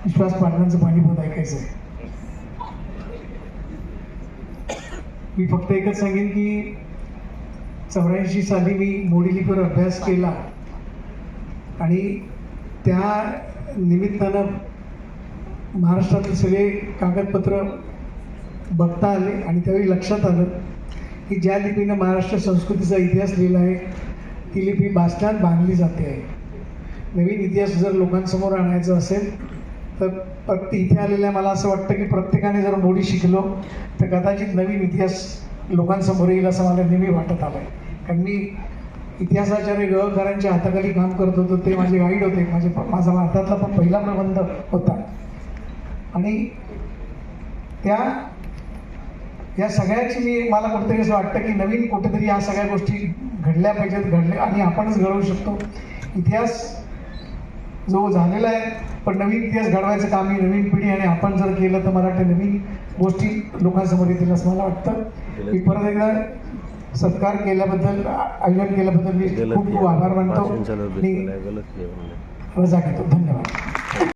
विश्वास पाटलांचं पाणीपत ऐकायचं आहे. मी फक्त एकच सांगेन की 84 साली मी मोडीलिपीवर अभ्यास केला आणि त्या निमित्तानं महाराष्ट्रातील सगळे कागदपत्र बघता आले आणि त्यावेळी लक्षात आलं की ज्या लिपीनं महाराष्ट्र संस्कृतीचा इतिहास लिहिला आहे ती लिपी भाषणात बांधली जाते आहे. नवीन इतिहास जर लोकांसमोर आणायचा असेल तर इथे आलेल्या मला असं वाटतं की प्रत्येकाने जर मोडी शिकलो तर कदाचित नवीन इतिहास लोकांसमोर येईल असं मला नेहमी वाटत आलं आहे. कारण मी इतिहासाचार्य गवळकरांच्या हाताखाली काम करत होतो, ते माझे गाईड होते. माझा भारतातला पण पहिला प्रबंध होता आणि या सगळ्याची मला कुठेतरी असं वाटतं की नवीन कुठेतरी या सगळ्या गोष्टी घडल्या पाहिजेत, घडल्या आणि आपणच घडवू शकतो. इतिहास जो झालेला आहे पण नवीन इतिहास घडवायचं काम ही नवीन पिढी आणि आपण जर केलं तर मला वाटतं नवीन गोष्टी लोकांसमोर येतील असं मला वाटतं. मी परत एकदा सत्कार केल्याबद्दल, आयोजन केल्याबद्दल मी खूप खूप आभार मानतो. रजा घेतो. धन्यवाद.